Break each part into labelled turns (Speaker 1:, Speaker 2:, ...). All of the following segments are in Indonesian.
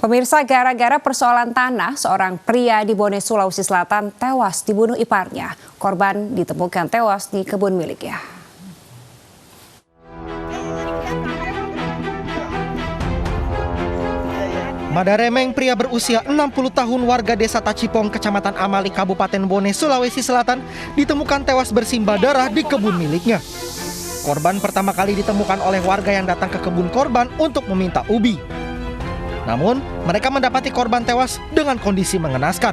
Speaker 1: Pemirsa, gara-gara persoalan tanah, seorang pria di Bone, Sulawesi Selatan tewas dibunuh iparnya. Korban ditemukan tewas di kebun miliknya.
Speaker 2: Madaremeng, pria berusia 60 tahun warga desa Tacipong, Kecamatan Amali, Kabupaten Bone, Sulawesi Selatan, ditemukan tewas bersimbah darah di kebun miliknya. Korban pertama kali ditemukan oleh warga yang datang ke kebun korban untuk meminta ubi. Namun, mereka mendapati korban tewas dengan kondisi mengenaskan.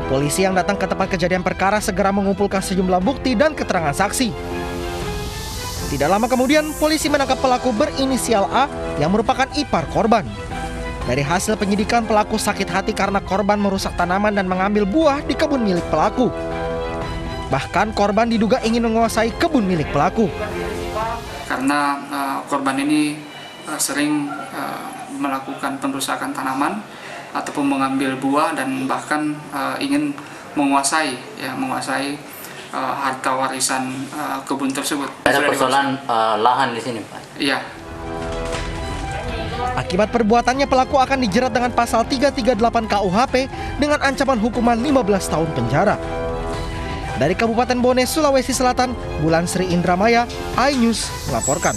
Speaker 2: Polisi yang datang ke tempat kejadian perkara segera mengumpulkan sejumlah bukti dan keterangan saksi. Tidak lama kemudian, polisi menangkap pelaku berinisial A yang merupakan ipar korban. Dari hasil penyidikan, pelaku sakit hati karena korban merusak tanaman dan mengambil buah di kebun milik pelaku. Bahkan korban diduga ingin menguasai kebun milik pelaku.
Speaker 3: Karena korban ini sering melakukan perusakan tanaman ataupun mengambil buah dan bahkan ingin menguasai harta warisan kebun tersebut.
Speaker 4: Ada persoalan lahan di sini, Pak?
Speaker 3: Iya.
Speaker 2: Akibat perbuatannya, pelaku akan dijerat dengan pasal 338 KUHP dengan ancaman hukuman 15 tahun penjara. Dari Kabupaten Bone, Sulawesi Selatan, Bulan Sri Indramaya, iNews melaporkan.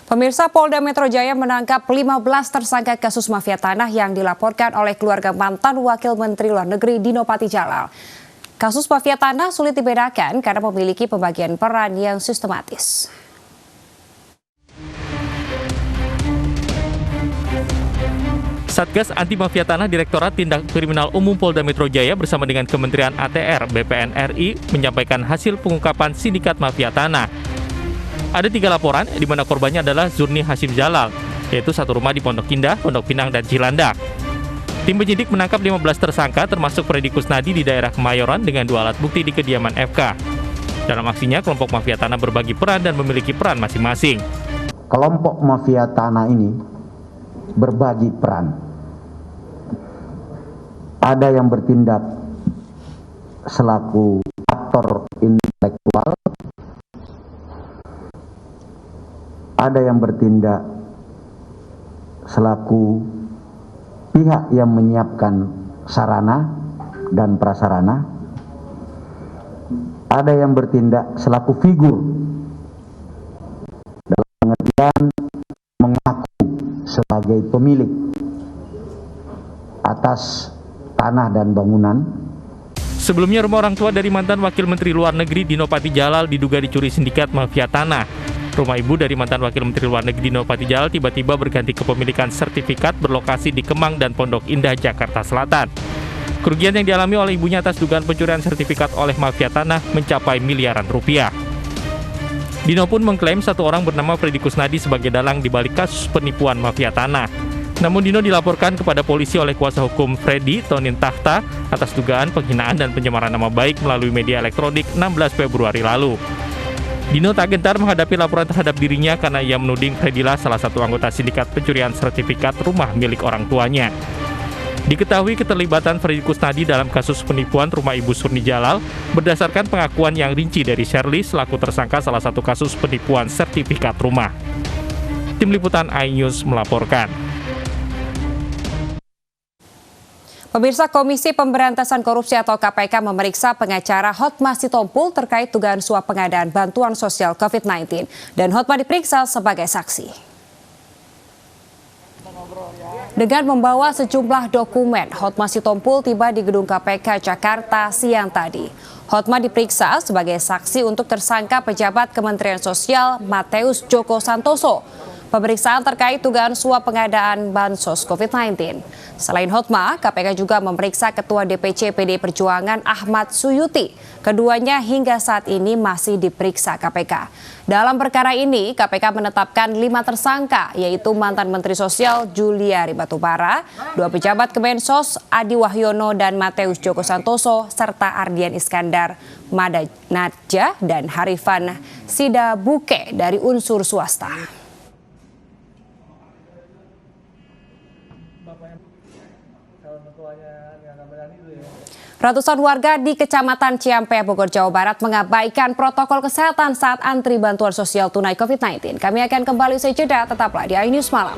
Speaker 1: Pemirsa, Polda Metro Jaya menangkap 15 tersangka kasus mafia tanah yang dilaporkan oleh keluarga mantan Wakil Menteri Luar Negeri Dino Patijalal. Kasus mafia tanah sulit dibedakan karena memiliki pembagian peran yang sistematis.
Speaker 5: Satgas Anti Mafia Tanah Direktorat Tindak Kriminal Umum Polda Metro Jaya bersama dengan Kementerian ATR BPN RI menyampaikan hasil pengungkapan sindikat mafia tanah. Ada 3 laporan di mana korbannya adalah Zurni Hasim Jalal, yaitu satu rumah di Pondok Indah, Pondok Pinang, dan Cilandak. Tim penyidik menangkap 15 tersangka termasuk Freddy Kusnadi di daerah Kemayoran dengan 2 alat bukti di kediaman FK. Dalam aksinya, kelompok mafia tanah berbagi peran dan memiliki peran masing-masing.
Speaker 6: Kelompok mafia tanah ini berbagi peran. Ada yang bertindak selaku aktor intelektual, ada yang bertindak selaku pihak yang menyiapkan sarana dan prasarana, ada yang bertindak selaku figur dalam pengertian mengaku sebagai pemilik atas tanah dan bangunan.
Speaker 5: Sebelumnya, rumah orang tua dari mantan Wakil Menteri Luar Negeri Dino Patijalal diduga dicuri sindikat mafia tanah. Rumah ibu dari mantan Wakil Menteri Luar Negeri Dino Patijalal tiba-tiba berganti kepemilikan sertifikat berlokasi di Kemang dan Pondok Indah, Jakarta Selatan. Kerugian yang dialami oleh ibunya atas dugaan pencurian sertifikat oleh mafia tanah mencapai miliaran rupiah. Dino pun mengklaim satu orang bernama Freddy Kusnadi sebagai dalang di balik kasus penipuan mafia tanah. Namun Dino dilaporkan kepada polisi oleh kuasa hukum Freddy, Tonin Tahta, atas dugaan penghinaan dan pencemaran nama baik melalui media elektronik 16 Februari lalu. Dino tak gentar menghadapi laporan terhadap dirinya karena ia menuding Freddylah salah satu anggota sindikat pencurian sertifikat rumah milik orang tuanya. Diketahui keterlibatan Freddy Kusnadi dalam kasus penipuan rumah Ibu Surni Jalal berdasarkan pengakuan yang rinci dari Shirley selaku tersangka salah satu kasus penipuan sertifikat rumah. Tim Liputan iNews melaporkan.
Speaker 1: Pemirsa, Komisi Pemberantasan Korupsi atau KPK memeriksa pengacara Hotma Sitompul terkait dugaan suap pengadaan bantuan sosial COVID-19 dan Hotma diperiksa sebagai saksi. Dengan membawa sejumlah dokumen, Hotma Sitompul tiba di gedung KPK Jakarta siang tadi. Hotma diperiksa sebagai saksi untuk tersangka pejabat Kementerian Sosial Mateus Joko Santoso. Pemeriksaan terkait dugaan suap pengadaan bansos COVID-19. Selain Hotma, KPK juga memeriksa Ketua DPC PD Perjuangan Ahmad Suyuti. Keduanya hingga saat ini masih diperiksa KPK. Dalam perkara ini, KPK menetapkan 5 tersangka, yaitu mantan Menteri Sosial Juliari Batubara, 2 pejabat Kemensos Adi Wahyono dan Mateus Joko Santoso, serta Ardian Iskandar Madanatja dan Harifan Sidabuke dari unsur swasta. Ratusan warga di Kecamatan Ciampea, Bogor, Jawa Barat mengabaikan protokol kesehatan saat antri bantuan sosial tunai COVID-19. Kami akan kembali usai jeda, tetaplah di iNews Malam.